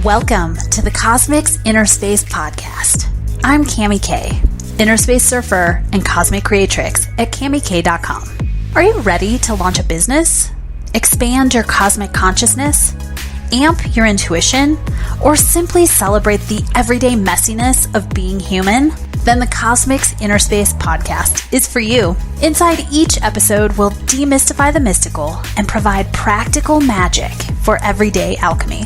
Welcome to the Cosmix Innerspace Podcast. I'm Cami K, Innerspace Surfer and Cosmic Creatrix at CamiK.com. Are you ready to launch a business, expand your cosmic consciousness, amp your intuition, or simply celebrate the everyday messiness of being human? Then the Cosmix Innerspace Podcast is for you. Inside each episode, we'll demystify the mystical and provide practical magic for everyday alchemy.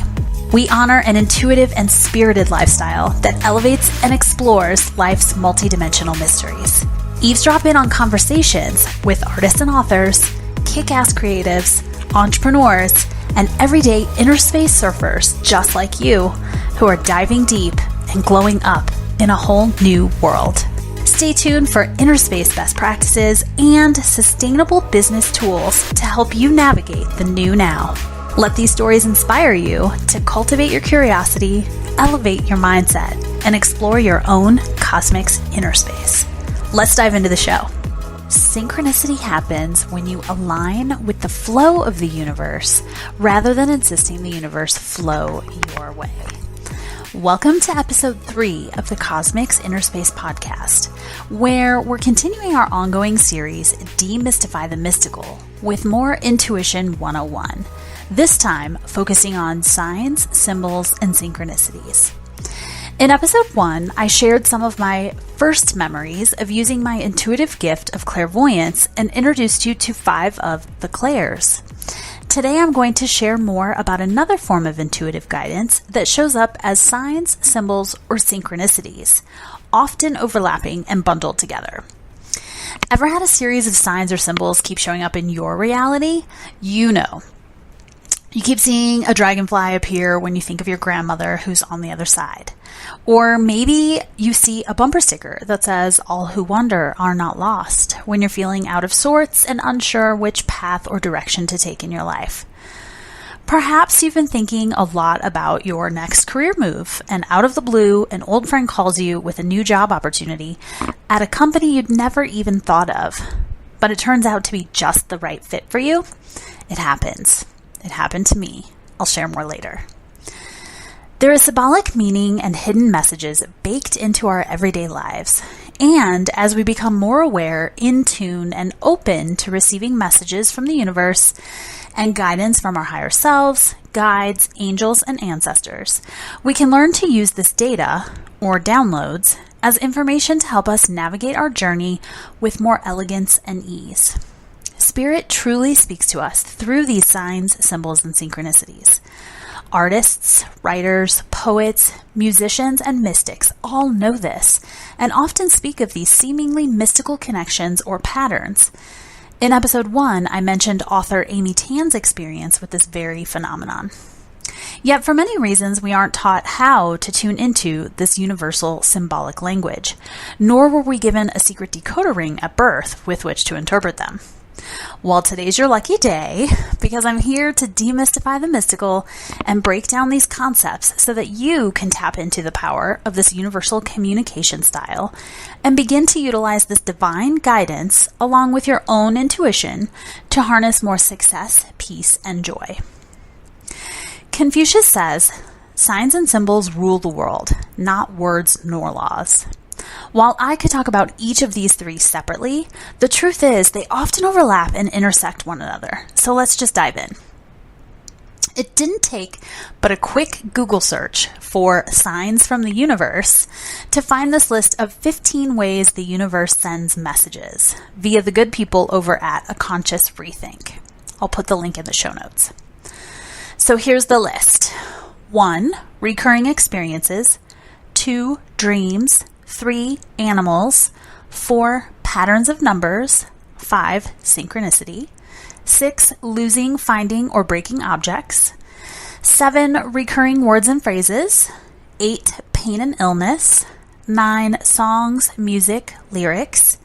We honor an intuitive and spirited lifestyle that elevates and explores life's multidimensional mysteries. Eavesdrop in on conversations with artists and authors, kick-ass creatives, entrepreneurs, and everyday innerspace surfers just like you who are diving deep and glowing up in a whole new world. Stay tuned for innerspace best practices and sustainable business tools to help you navigate the new now. Let these stories inspire you to cultivate your curiosity, elevate your mindset, and explore your own Cosmix Innerspace. Let's dive into the show. Synchronicity happens when you align with the flow of the universe rather than insisting the universe flow your way. Welcome to episode 3 of the Cosmix Innerspace Podcast, where we're continuing our ongoing series, Demystify the Mystical, with more Intuition 101. This time, focusing on signs, symbols, and synchronicities. In episode 1, I shared some of my first memories of using my intuitive gift of clairvoyance and introduced you to 5 of the Clairs. Today, I'm going to share more about another form of intuitive guidance that shows up as signs, symbols, or synchronicities, often overlapping and bundled together. Ever had a series of signs or symbols keep showing up in your reality? You know. You keep seeing a dragonfly appear when you think of your grandmother who's on the other side. Or maybe you see a bumper sticker that says, "All who wander are not lost," when you're feeling out of sorts and unsure which path or direction to take in your life. Perhaps you've been thinking a lot about your next career move, and out of the blue, an old friend calls you with a new job opportunity at a company you'd never even thought of. But it turns out to be just the right fit for you. It happens. It happened to me. I'll share more later. There is symbolic meaning and hidden messages baked into our everyday lives. And as we become more aware, in tune, and open to receiving messages from the universe and guidance from our higher selves, guides, angels, and ancestors, we can learn to use this data, or downloads, as information to help us navigate our journey with more elegance and ease. Spirit truly speaks to us through these signs, symbols, and synchronicities. Artists, writers, poets, musicians, and mystics all know this and often speak of these seemingly mystical connections or patterns. In episode 1, I mentioned author Amy Tan's experience with this very phenomenon. Yet for many reasons, we aren't taught how to tune into this universal symbolic language, nor were we given a secret decoder ring at birth with which to interpret them. Well, today's your lucky day because I'm here to demystify the mystical and break down these concepts so that you can tap into the power of this universal communication style and begin to utilize this divine guidance along with your own intuition to harness more success, peace, and joy. Confucius says, "Signs and symbols rule the world, not words nor laws." While I could talk about each of these 3 separately, the truth is they often overlap and intersect one another. So let's just dive in. It didn't take but a quick Google search for signs from the universe to find this list of 15 ways the universe sends messages via the good people over at A Conscious Rethink. I'll put the link in the show notes. So here's the list. 1. Recurring experiences. 2. Dreams. 3. Animals. 4. Patterns of numbers. 5. Synchronicity. 6. Losing, finding, or breaking objects. 7. Recurring words and phrases. 8. Pain and illness. 9. Songs, music, lyrics.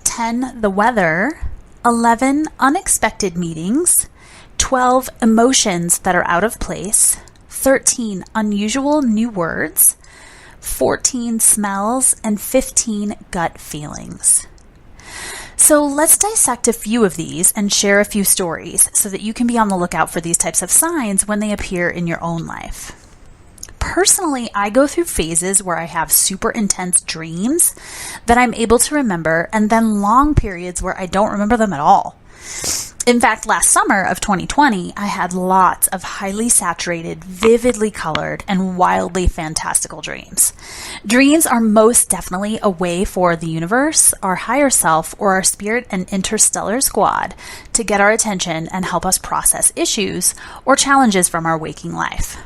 10. The weather. 11. Unexpected meetings. 12. Emotions that are out of place. 13. Unusual new words. 14 smells, and 15 gut feelings. So let's dissect a few of these and share a few stories so that you can be on the lookout for these types of signs when they appear in your own life. personally, I go through phases where I have super intense dreams that I'm able to remember, and then long periods where I don't remember them at all. In fact, last summer of 2020, I had lots of highly saturated, vividly colored, and wildly fantastical dreams. Dreams are most definitely a way for the universe, our higher self, or our spirit and interstellar squad to get our attention and help us process issues or challenges from our waking life.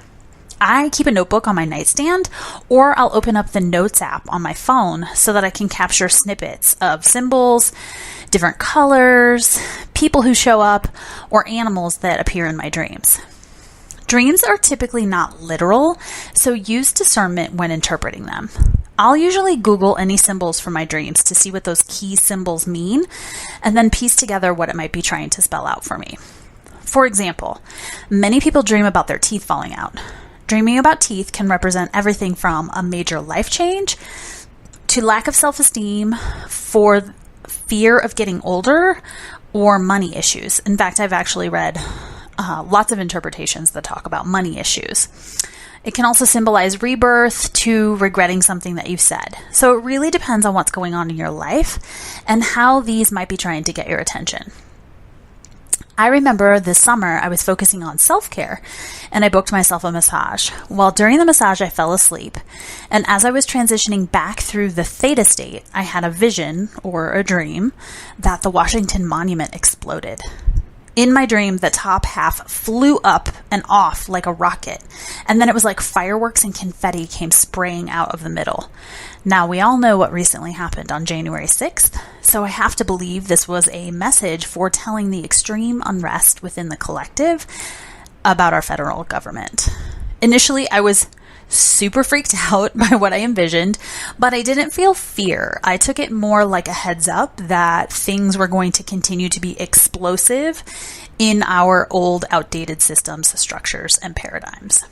I keep a notebook on my nightstand, or I'll open up the Notes app on my phone so that I can capture snippets of symbols, different colors, people who show up, or animals that appear in my dreams. Dreams are typically not literal, so use discernment when interpreting them. I'll usually Google any symbols for my dreams to see what those key symbols mean, and then piece together what it might be trying to spell out for me. For example, many people dream about their teeth falling out. Dreaming about teeth can represent everything from a major life change to lack of self-esteem, for fear of getting older, or money issues. In fact, I've actually read lots of interpretations that talk about money issues. It can also symbolize rebirth to regretting something that you've said. So it really depends on what's going on in your life and how these might be trying to get your attention. I remember this summer I was focusing on self-care and I booked myself a massage. Well, during the massage, I fell asleep. And as I was transitioning back through the theta state, I had a vision or a dream that the Washington Monument exploded. In my dream, the top half flew up and off like a rocket. And then it was like fireworks and confetti came spraying out of the middle. Now, we all know what recently happened on January 6th, so I have to believe this was a message foretelling the extreme unrest within the collective about our federal government. Initially, I was super freaked out by what I envisioned, but I didn't feel fear. I took it more like a heads up that things were going to continue to be explosive in our old, outdated systems, structures, and paradigms.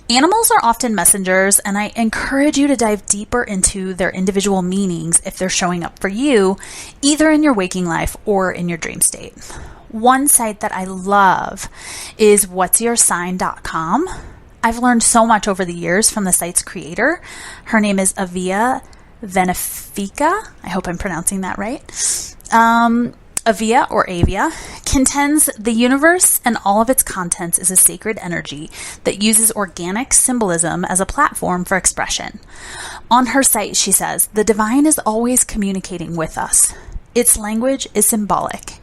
Animals are often messengers, and I encourage you to dive deeper into their individual meanings if they're showing up for you, either in your waking life or in your dream state. One site that I love is whatsyoursign.com. I've learned so much over the years from the site's creator. Her name is Avia Venefica. I hope I'm pronouncing that right. Avia, or Avia, contends the universe and all of its contents is a sacred energy that uses organic symbolism as a platform for expression. On her site, she says, the divine is always communicating with us. Its language is symbolic.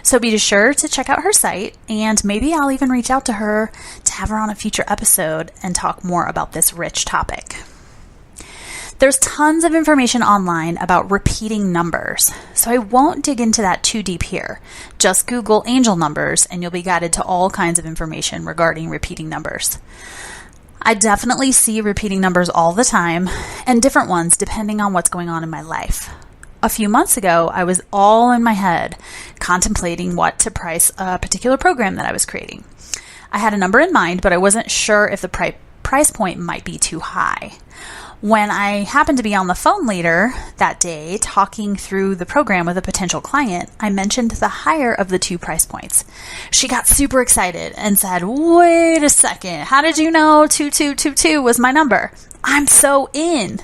So be sure to check out her site, and maybe I'll even reach out to her to have her on a future episode and talk more about this rich topic. There's tons of information online about repeating numbers, so I won't dig into that too deep here. Just Google angel numbers and you'll be guided to all kinds of information regarding repeating numbers. I definitely see repeating numbers all the time, and different ones depending on what's going on in my life. A few months ago, I was all in my head contemplating what to price a particular program that I was creating. I had a number in mind, but I wasn't sure if the price point might be too high. When I happened to be on the phone later that day talking through the program with a potential client, I mentioned the higher of the two price points. She got super excited and said, wait a second, how did you know 2222 was my number? I'm so in.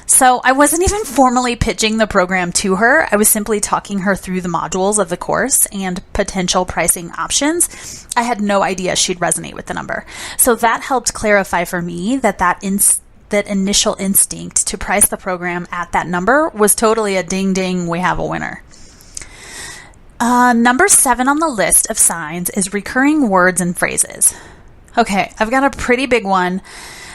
So I wasn't even formally pitching the program to her. I was simply talking her through the modules of the course and potential pricing options. I had no idea she'd resonate with the number. So that helped clarify for me that initial instinct to price the program at that number was totally a ding ding, we have a winner. Number 7 on the list of signs is recurring words and phrases. Okay, I've got a pretty big one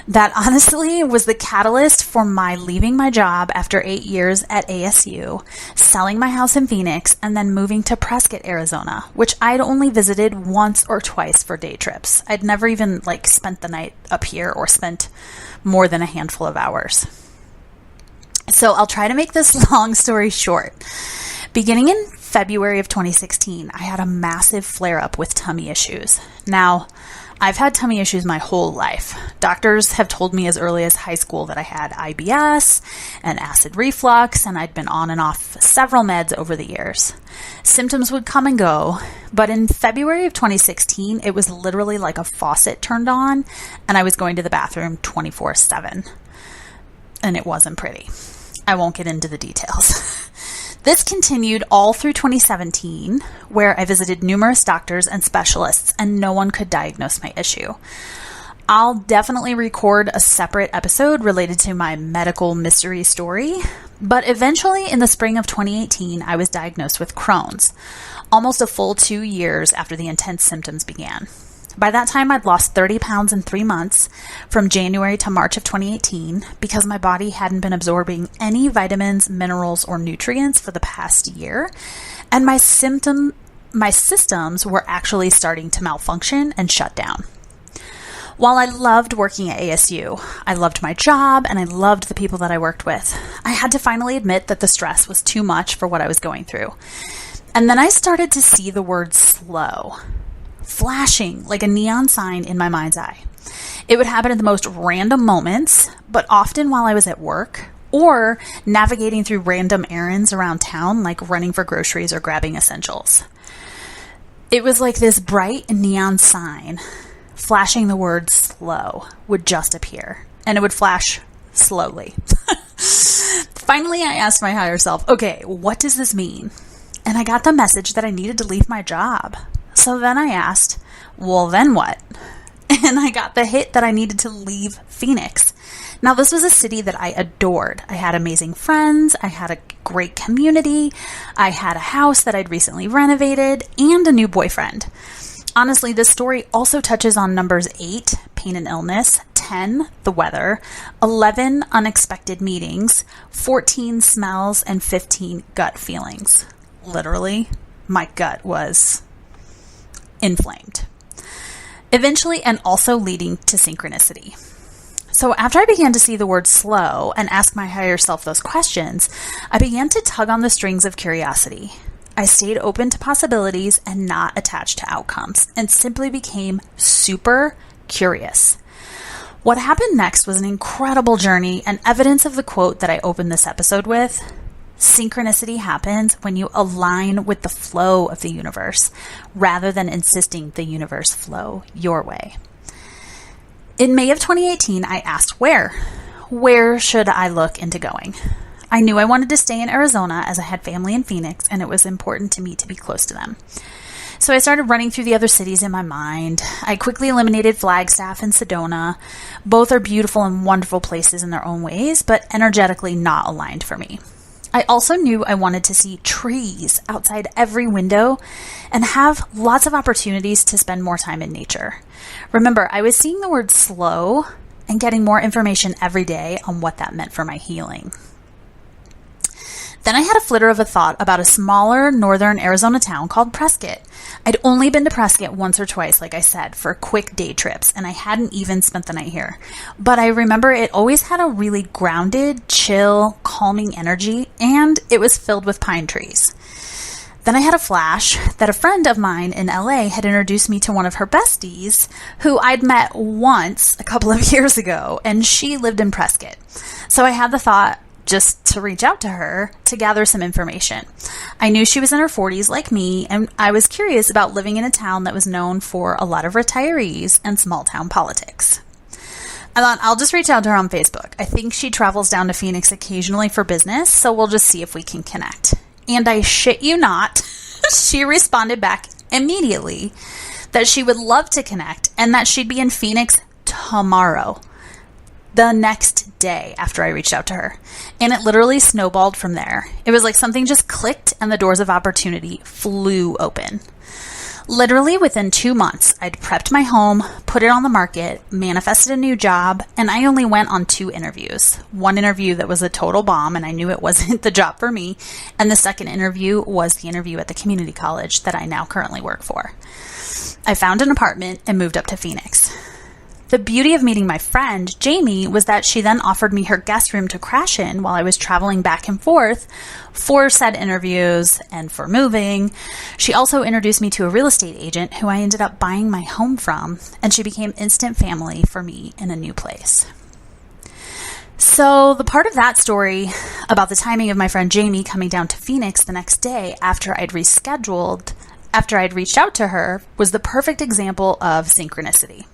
that honestly was the catalyst for my leaving my job after 8 years at ASU, selling my house in Phoenix, and then moving to Prescott, Arizona, which I'd only visited once or twice for day trips. I'd never even spent the night up here or spent more than a handful of hours. So I'll try to make this long story short. Beginning in February of 2016, I had a massive flare-up with tummy issues. Now, I've had tummy issues my whole life. Doctors have told me as early as high school that I had IBS and acid reflux, and I'd been on and off several meds over the years. Symptoms would come and go, but in February of 2016, it was literally like a faucet turned on, and I was going to the bathroom 24/7. And it wasn't pretty. I won't get into the details. This continued all through 2017, where I visited numerous doctors and specialists, and no one could diagnose my issue. I'll definitely record a separate episode related to my medical mystery story, but eventually in the spring of 2018, I was diagnosed with Crohn's, almost a full 2 years after the intense symptoms began. By that time, I'd lost 30 pounds in 3 months, from January to March of 2018, because my body hadn't been absorbing any vitamins, minerals, or nutrients for the past year, and my systems were actually starting to malfunction and shut down. While I loved working at ASU, I loved my job, and I loved the people that I worked with, I had to finally admit that the stress was too much for what I was going through. And then I started to see the word slow flashing like a neon sign in my mind's eye. It would happen at the most random moments, but often while I was at work or navigating through random errands around town, like running for groceries or grabbing essentials. It was like this bright neon sign flashing the word slow would just appear, and it would flash slowly. Finally, I asked my higher self, okay, what does this mean? And I got the message that I needed to leave my job. So then I asked, well, then what? And I got the hit that I needed to leave Phoenix. Now, this was a city that I adored. I had amazing friends. I had a great community. I had a house that I'd recently renovated and a new boyfriend. Honestly, this story also touches on numbers 8, pain and illness, 10, the weather, 11, unexpected meetings, 14, smells, and 15, gut feelings. Literally, my gut was inflamed. Eventually, and also leading to synchronicity. So after I began to see the word slow and ask my higher self those questions, I began to tug on the strings of curiosity. I stayed open to possibilities and not attached to outcomes, and simply became super curious. What happened next was an incredible journey and evidence of the quote that I opened this episode with. Synchronicity happens when you align with the flow of the universe rather than insisting the universe flow your way. In May of 2018, I asked where should I look into going? I knew I wanted to stay in Arizona as I had family in Phoenix, and it was important to me to be close to them. So I started running through the other cities in my mind. I quickly eliminated Flagstaff and Sedona. Both are beautiful and wonderful places in their own ways, but energetically not aligned for me. I also knew I wanted to see trees outside every window and have lots of opportunities to spend more time in nature. Remember, I was seeing the word slow and getting more information every day on what that meant for my healing. Then I had a flitter of a thought about a smaller northern Arizona town called Prescott. I'd only been to Prescott once or twice, like I said, for quick day trips, and I hadn't even spent the night here. But I remember it always had a really grounded, chill, calming energy, and it was filled with pine trees. Then I had a flash that a friend of mine in LA had introduced me to one of her besties who I'd met once a couple of years ago, and she lived in Prescott. So I had the thought just to reach out to her to gather some information. I knew she was in her 40s like me, and I was curious about living in a town that was known for a lot of retirees and small town politics. I thought I'll just reach out to her on Facebook. I think she travels down to Phoenix occasionally for business, so we'll just see if we can connect. And I shit you not, she responded back immediately that she would love to connect and that she'd be in Phoenix tomorrow. The next day after I reached out to her. And it literally snowballed from there. It was like something just clicked and the doors of opportunity flew open. Literally within 2 months, I'd prepped my home, put it on the market, manifested a new job, and I only went on 2 interviews. One interview that was a total bomb and I knew it wasn't the job for me. And the second interview was the interview at the community college that I now currently work for. I found an apartment and moved up to Phoenix. The beauty of meeting my friend, Jamie, was that she then offered me her guest room to crash in while I was traveling back and forth for said interviews and for moving. She also introduced me to a real estate agent who I ended up buying my home from, and she became instant family for me in a new place. So the part of that story about the timing of my friend Jamie coming down to Phoenix the next day after I'd reached out to her, was the perfect example of synchronicity.